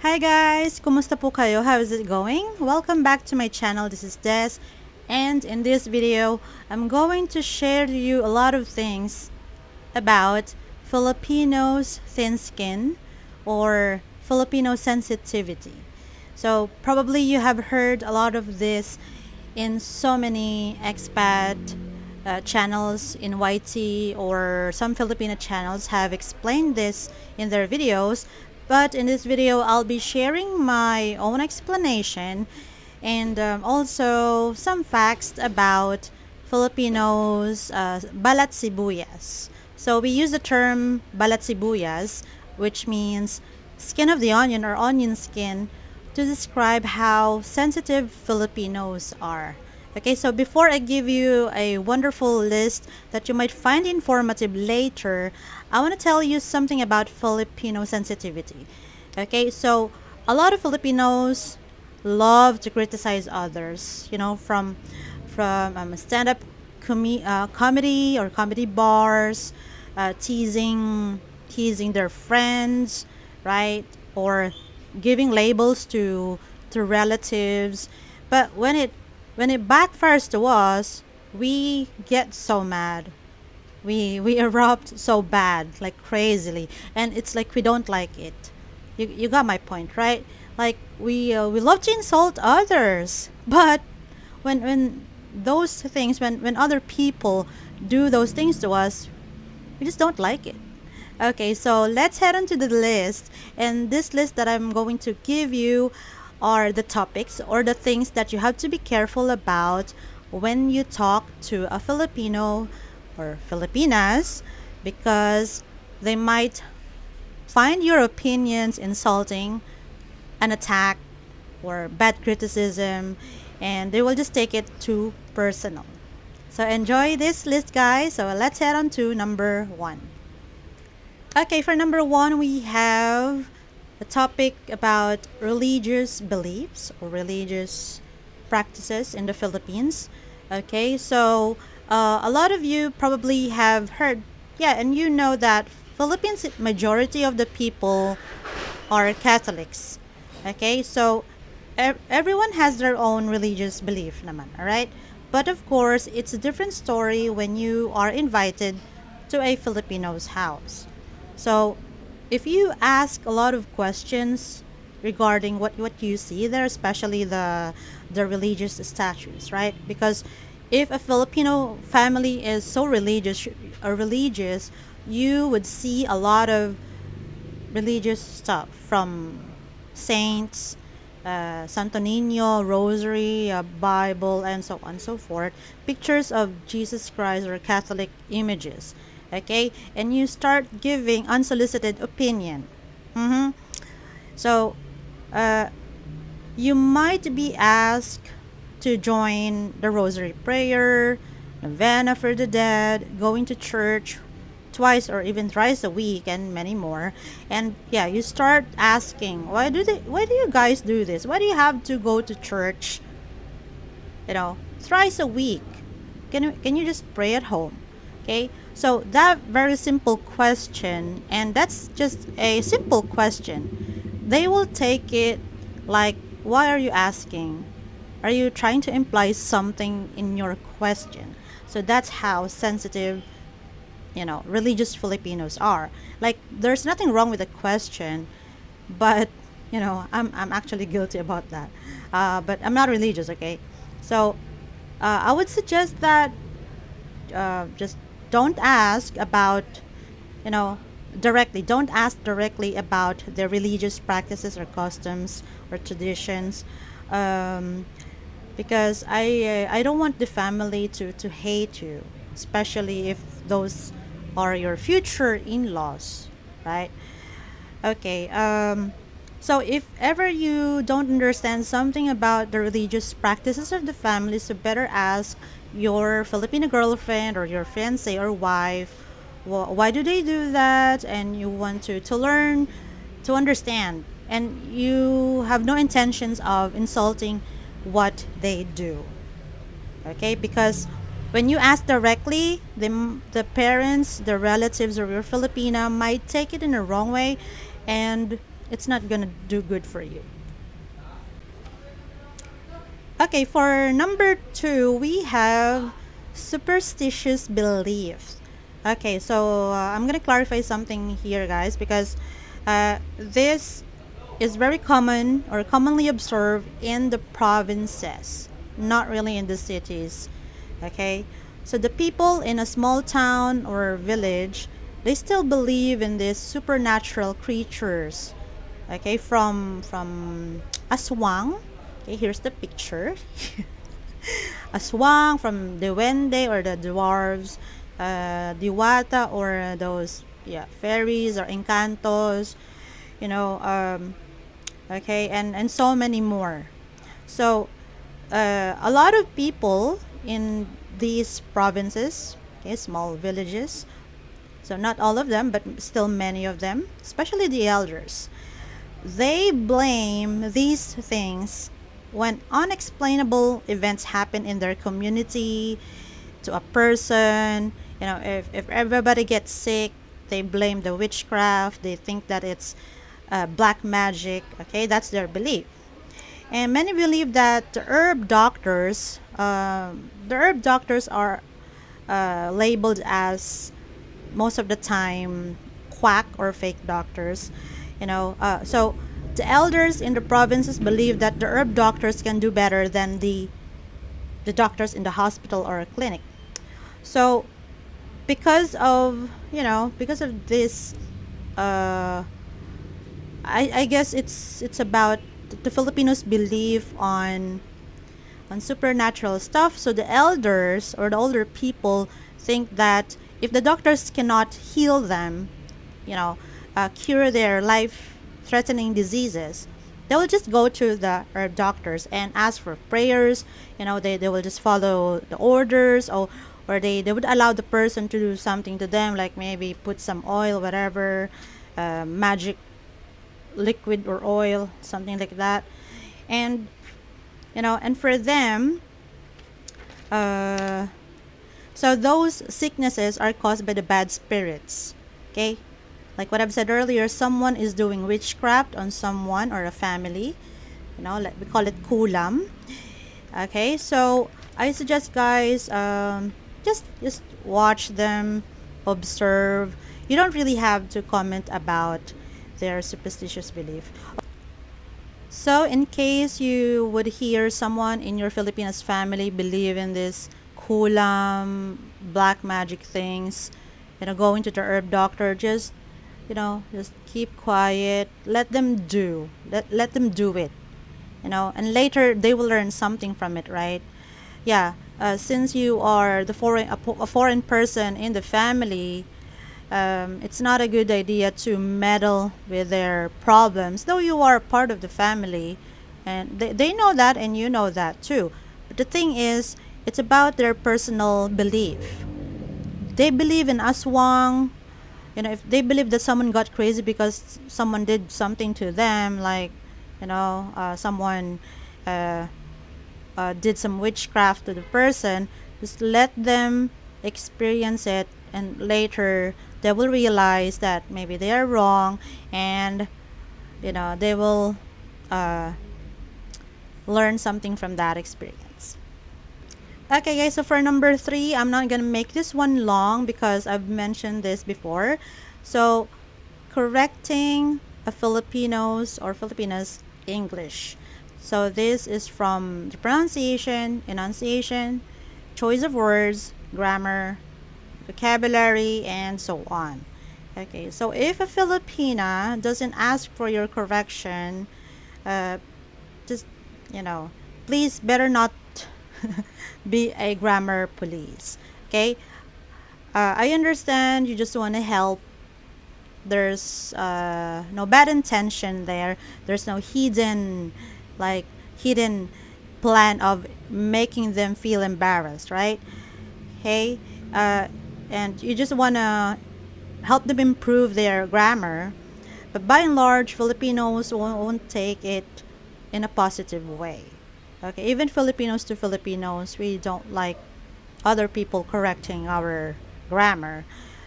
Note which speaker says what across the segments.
Speaker 1: Hi guys! Kumusta po kayo? How is it going? Welcome back to my channel. This is Des, and in this video, I'm going to share to you a lot of things about Filipinos' thin skin or Filipino sensitivity. So probably you have heard a lot of this in so many expat channels in YT, or some Filipino channels have explained this in their videos. But in this video, I'll be sharing my own explanation and also some facts about Filipinos' Balat-Sibuyas. So we use the term Balat-Sibuyas, which means skin of the onion or onion skin, to describe how sensitive Filipinos are. Okay, so before I give you a wonderful list that you might find informative later, I want to tell you something about Filipino sensitivity. Okay, so a lot of Filipinos love to criticize others, from stand-up comedy or comedy bars, teasing their friends, right? Or giving labels to relatives. But when it backfires to us, we get so mad. We erupt so bad, like crazily, and it's like we don't like it. You got my point, right? Like we love to insult others, but when those things when other people do those things to us, we just don't like it. Okay, so let's head on to the list. And this list that I'm going to give you are the topics or the things that you have to be careful about when you talk to a Filipino or Filipinas, because they might find your opinions insulting, an attack, or bad criticism, and they will just take it too personal. So enjoy this list, guys. So let's head on to number one. Okay, for number one, we have a topic about religious beliefs or religious practices in the Philippines. Okay, so a lot of you probably have heard, yeah, and you know that Philippines, majority of the people are Catholics. Okay, so everyone has their own religious belief naman, all right? But of course, it's a different story when you are invited to a Filipino's house. So if you ask a lot of questions regarding what you see there, especially the religious statues, right? Because if a Filipino family is so religious, you would see a lot of religious stuff from saints, Santo Niño, Rosary, Bible, and so on and so forth. Pictures of Jesus Christ or Catholic images. Okay, and you start giving unsolicited opinion. So you might be asked to join the Rosary prayer, novena for the dead, going to church twice or even thrice a week, and many more. And yeah, you start asking, why do you guys do this? Why do you have to go to church, thrice a week? Can you just pray at home? Okay, so that very simple question, and that's just a simple question, they will take it like, why are you asking? Are you trying to imply something in your question? So that's how sensitive, religious Filipinos are. Like, there's nothing wrong with the question, but I'm actually guilty about that. But I'm not religious, okay? So I would suggest that just don't ask about, directly. Don't ask directly about their religious practices or customs or traditions, because I don't want the family to hate you, especially if those are your future in-laws, right? Okay. So if ever you don't understand something about the religious practices of the family, so better ask your Filipino girlfriend or your fiance or wife, why do they do that? And you want to learn, to understand, and you have no intentions of insulting what they do. Okay, because when you ask directly, the parents, the relatives of your Filipina might take it in a wrong way, and it's not gonna do good for you. Okay, for number two, we have superstitious beliefs. Okay, so I'm gonna clarify something here, guys, because this is very common or commonly observed in the provinces, not really in the cities. Okay, so the people in a small town or village, they still believe in these supernatural creatures. Okay, from aswang. Okay, here's the picture. Aswang, from the Wende or the dwarves, diwata or those, yeah, fairies or encantos, you know, okay, and so many more. So a lot of people in these provinces, okay, small villages, so not all of them, but still many of them, especially the elders, they blame these things when unexplainable events happen in their community, to a person. You know, if everybody gets sick, they blame the witchcraft. They think that it's black magic. Okay, that's their belief. And many believe that the herb doctors are labeled as, most of the time, quack or fake doctors. So the elders in the provinces believe that the herb doctors can do better than the doctors in the hospital or a clinic. So because of this, uh, I guess it's about the Filipinos' belief on supernatural stuff. So the elders or the older people think that if the doctors cannot heal them, you know, cure their life-threatening diseases, they will just go to the herb doctors and ask for prayers. They will just follow the orders, or they would allow the person to do something to them, like maybe put some oil, whatever, magic liquid or oil, something like that. And and for them, uh, so those sicknesses are caused by the bad spirits. Okay, like what I've said earlier, someone is doing witchcraft on someone or a family. We call it kulam. Okay, so I suggest, guys, just watch them, observe. You don't really have to comment about their superstitious belief. So, in case you would hear someone in your Filipinas family believe in this kulam, black magic things, going to the herb doctor, just keep quiet. Let them do. Let them do it. And later they will learn something from it, right? Yeah. Since you are a foreign person in the family, it's not a good idea to meddle with their problems, though you are part of the family, and they know that, and you know that too. But the thing is, it's about their personal belief. They believe in aswang. If they believe that someone got crazy because someone did something to them, like, someone uh, did some witchcraft to the person, just let them experience it, and later they will realize that maybe they are wrong, and they will uh, learn something from that experience. Okay, guys, so for number three, I'm not gonna make this one long because I've mentioned this before. So, correcting a Filipino's or Filipina's English. So this is from the pronunciation, enunciation, choice of words, grammar, vocabulary, and so on. Okay, so if a Filipina doesn't ask for your correction, uh, just, you know, please better not be a grammar police. Okay, I understand you just want to help. There's no bad intention there. There's no hidden plan of making them feel embarrassed, right? Hey, uh, and you just want to help them improve their grammar. But by and large, Filipinos won't take it in a positive way. Okay, even Filipinos to Filipinos, we don't like other people correcting our grammar.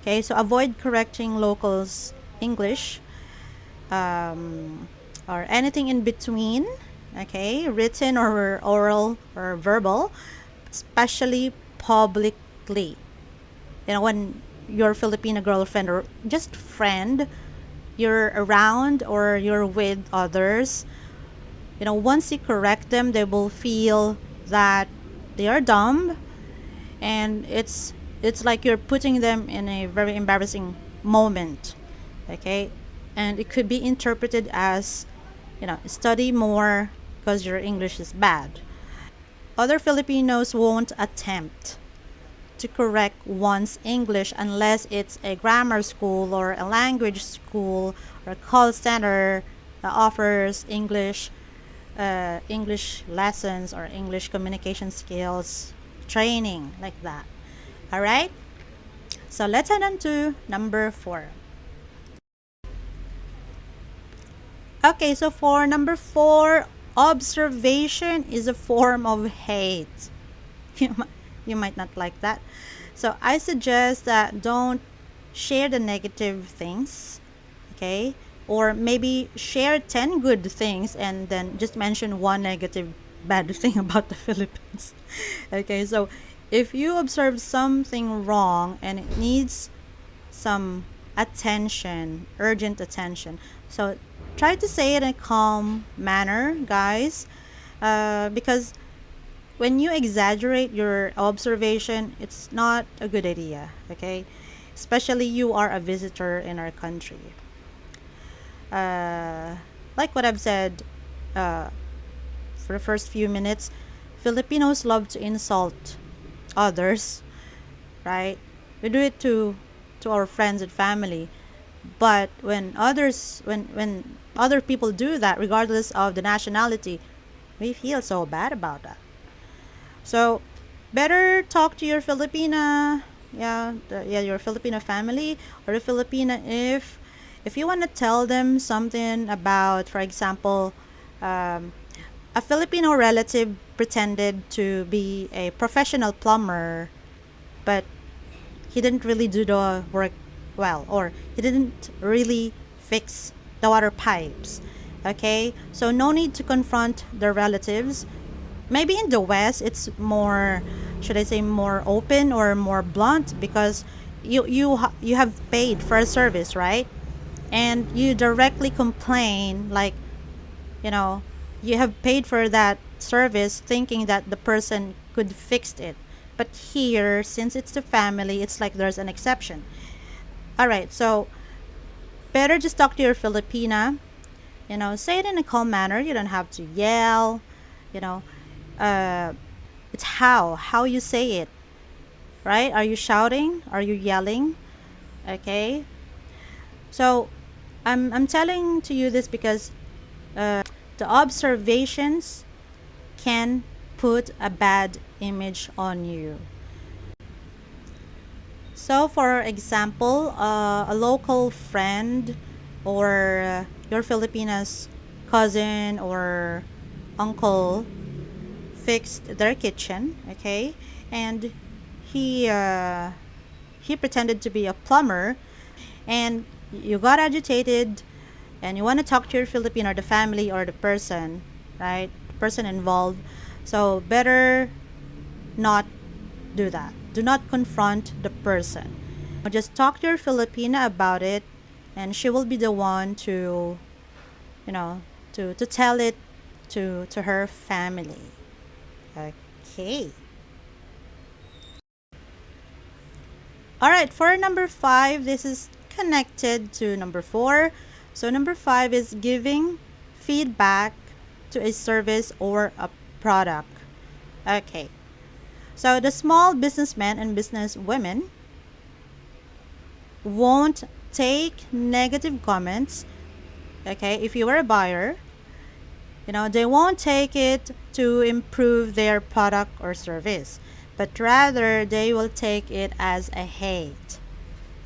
Speaker 1: Okay, so avoid correcting locals' English. um, or anything in between, okay, written or oral or verbal, especially publicly. You know, when your Filipino girlfriend or just friend, you're around or you're with others, you know, once you correct them, they will feel that they are dumb, and it's like you're putting them in a very embarrassing moment, okay? And it could be interpreted as, you know, study more because your English is bad. Other Filipinos won't attempt to correct one's English unless it's a grammar school or a language school or a call center that offers English lessons or English communication skills training like that. All right. So let's head on to number 4. Okay, so for number 4, observation is a form of hate. You might, you might not like that. So I suggest that don't share the negative things, okay? Or maybe share 10 good things and then just mention one negative bad thing about the Philippines. Okay, so if you observe something wrong and it needs some attention, urgent attention, so try to say it in a calm manner, guys, because when you exaggerate your observation, it's not a good idea, okay? Especially you are a visitor in our country. Uh, like what I've said uh, for the first few minutes, Filipinos love to insult others, right? We do it to our friends and family. But when other people do that, regardless of the nationality, we feel so bad about that. So better talk to your Filipina, your Filipino family or the Filipina if you want to tell them something about, for example, um, a Filipino relative pretended to be a professional plumber, but he didn't really do the work well, or he didn't really fix the water pipes. Okay, so no need to confront the relatives. Maybe in the West, it's more, should I say, more open or more blunt because you have paid for a service, right? And you directly complain like, you know, you have paid for that service thinking that the person could fix it. But here, since it's the family, it's like there's an exception. All right, so better just talk to your Filipina. You know, say it in a calm manner. You don't have to yell. You know, uh, it's how you say it, right? Are you shouting? Are you yelling? Okay. So I'm telling to you this because the observations can put a bad image on you. So, for example, a local friend or your Filipina's cousin or uncle fixed their kitchen, okay, and he uh, he pretended to be a plumber, and you got agitated, and you want to talk to your Filipino or the family or the person, right? The person involved. So better not do that. Do not confront the person. Just talk to your Filipina about it, and she will be the one to, you know, to tell it to her family. Okay. All right, for number 5, this is connected to number 4. So number 5 is giving feedback to a service or a product. Okay. So the small businessmen and businesswomen won't take negative comments. Okay, if you are a buyer, you know, they won't take it to improve their product or service, but rather they will take it as a hate.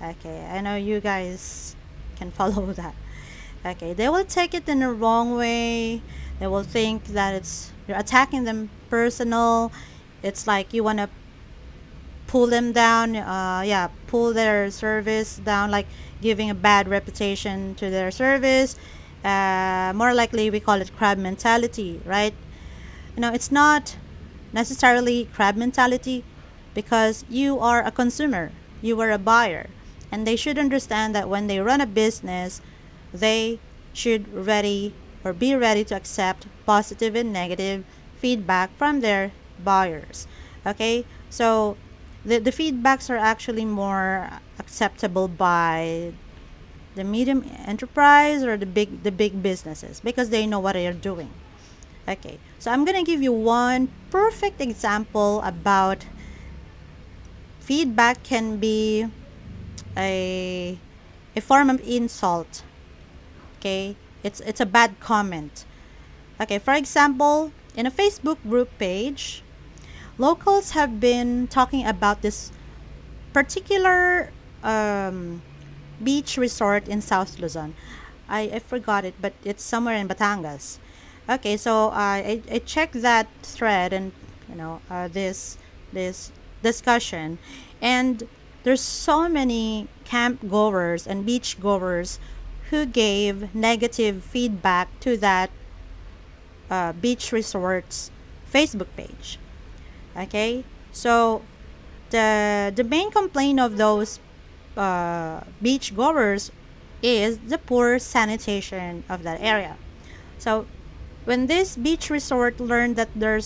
Speaker 1: Okay, I know you guys can follow that. Okay, they will take it in the wrong way. They will think that it's you're attacking them personal. It's like you want to pull them down, pull their service down, like giving a bad reputation to their service. More likely, we call it crab mentality, right? It's not necessarily crab mentality because you are a consumer, you are a buyer, and they should understand that when they run a business, they should ready or be ready to accept positive and negative feedback from their buyers. Okay, so the feedbacks are actually more acceptable by the medium enterprise or the big businesses because they know what they are doing. Okay, so I'm gonna give you one perfect example about feedback can be a a form of insult. Okay, it's a bad comment. Okay, for example, in a Facebook group page, locals have been talking about this particular beach resort in South Luzon. I forgot it, but it's somewhere in Batangas. Okay, so I checked that thread and this discussion, and there's so many camp goers and beach goers who gave negative feedback to that beach resort's Facebook page. Okay, so the main complaint of those beach goers is the poor sanitation of that area. So when this beach resort learned that there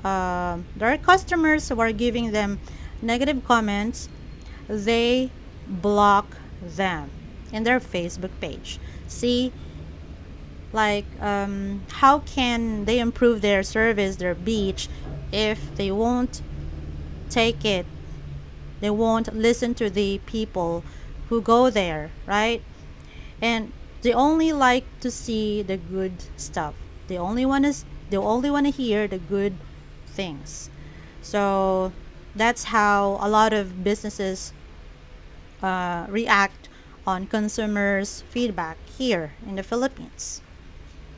Speaker 1: are customers who are giving them negative comments, they block them in their Facebook page. See, like how can they improve their service, their beach, if they won't take it, they won't listen to the people who go there, right? And they only like to see the good stuff. They only want to hear the good things. So that's how a lot of businesses react on consumers' feedback here in the Philippines.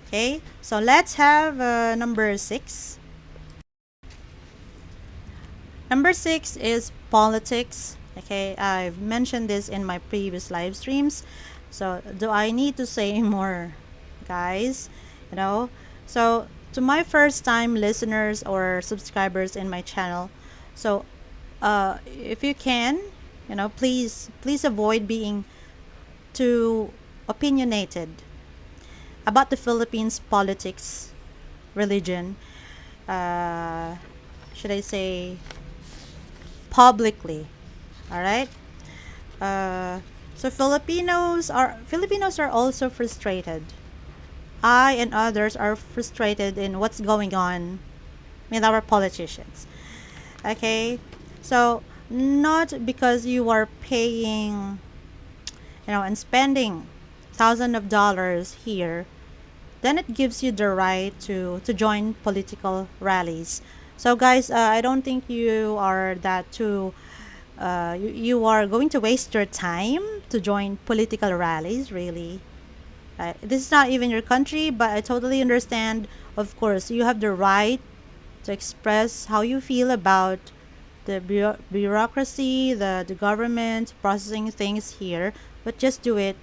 Speaker 1: Okay, so let's have number 6. Number 6 is politics. Okay, I've mentioned this in my previous live streams. So, do I need to say more, guys? You know, so to my first time listeners or subscribers in my channel, so if you can, please avoid being too opinionated about the Philippines politics, religion. Uh, should I say publicly? All right. So Filipinos are also frustrated. I and others are frustrated in what's going on with our politicians. Okay, so not because you are paying, and spending thousands of dollars here, then it gives you the right to join political rallies. So guys, I don't think you are that too you are going to waste your time to join political rallies, really. This is not even your country, but I totally understand. Of course, you have the right to express how you feel about the bureaucracy, the government processing things here, but just do it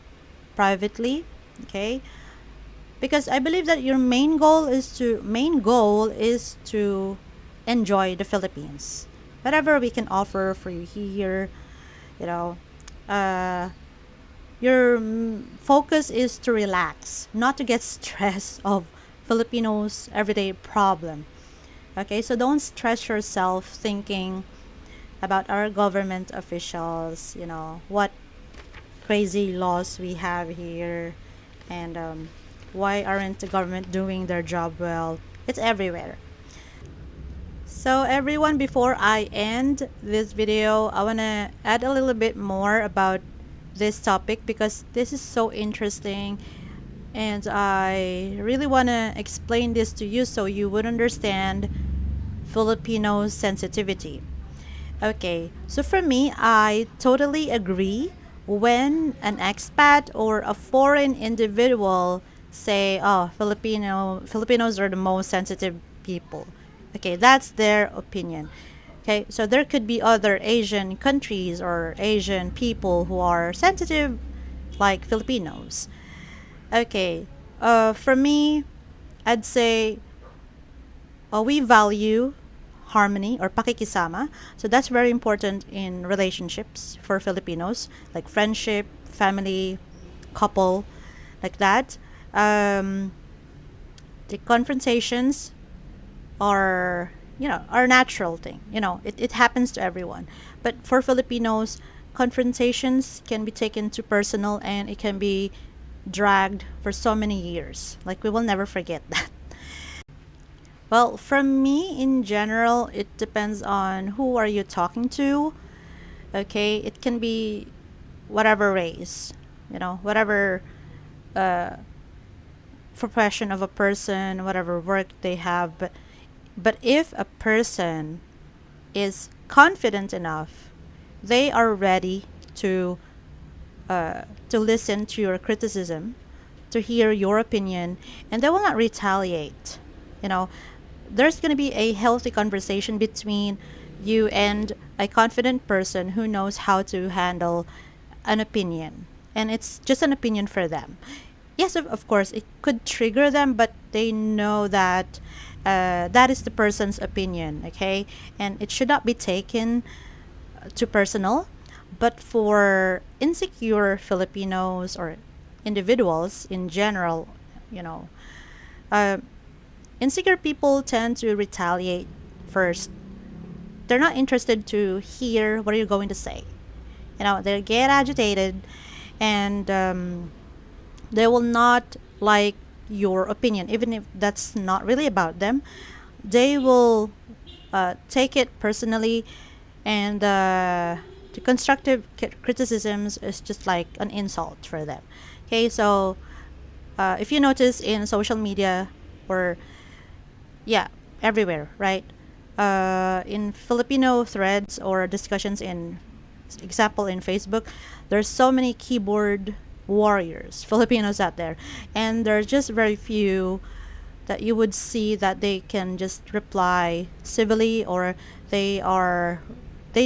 Speaker 1: privately, okay? Because I believe that your main goal is to enjoy the Philippines. Whatever we can offer for you here, you know, uh, your focus is to relax, not to get stressed of Filipinos' everyday problem. Okay, so don't stress yourself thinking about our government officials, what crazy laws we have here, and why aren't the government doing their job well? It's everywhere. So everyone, before I end this video, I want to add a little bit more about this topic because this is so interesting, and I really want to explain this to you so you would understand Filipino sensitivity. Okay, so for me, I totally agree when an expat or a foreign individual say, "Oh, Filipinos are the most sensitive people." Okay, that's their opinion. Okay, so there could be other Asian countries or Asian people who are sensitive like Filipinos. Okay, for me, I'd say we value harmony or pakikisama. So that's very important in relationships for Filipinos, like friendship, family, couple, like that. Um, the confrontations are, are natural thing. It happens to everyone. But for Filipinos, confrontations can be taken too personal and it can be dragged for so many years. Like we will never forget that. Well, from me in general, it depends on who are you talking to. Okay, it can be whatever race, whatever uh, profession of a person, whatever work they have. But if a person is confident enough, they are ready to to listen to your criticism, to hear your opinion, and they will not retaliate. You know, there's going to be a healthy conversation between you and a confident person who knows how to handle an opinion. And it's just an opinion for them. Yes, of course, it could trigger them, but they know that that is the person's opinion, okay? And it should not be taken too personal. But for insecure Filipinos or individuals in general, you know, uh, insecure people tend to retaliate first. They're not interested to hear what you're going to say. They get agitated, and they will not like your opinion, even if that's not really about them. They will take it personally, and the constructive criticisms is just like an insult for them. Okay, so if you notice in social media, or yeah, everywhere, right? In Filipino threads or discussions, in example in Facebook, there's so many keyboard warriors, Filipinos out there, and there's just very few that you would see that they can just reply civilly, or they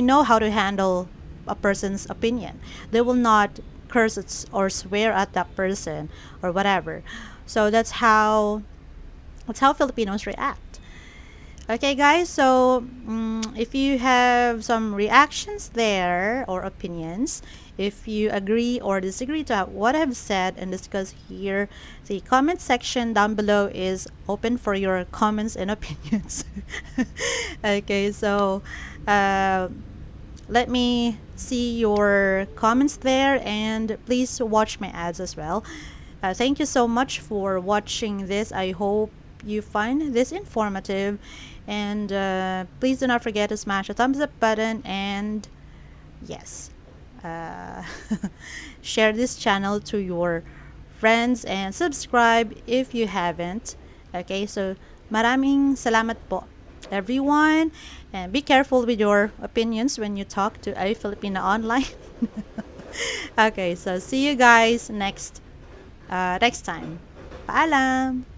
Speaker 1: know how to handle a person's opinion. They will not curse or swear at that person or whatever. So that's how Filipinos react. Okay, guys, so if you have some reactions there or opinions, if you agree or disagree to what I've said and discussed here, the comment section down below is open for your comments and opinions. Okay, so uh, let me see your comments there, and please watch my ads as well. Thank you so much for watching this. I hope you find this informative, and please do not forget to smash the thumbs up button, and yes, uh, share this channel to your friends and subscribe if you haven't. Okay, so maraming salamat po everyone, and be careful with your opinions when you talk to a Filipina online. Okay, so see you guys next time. Paalam!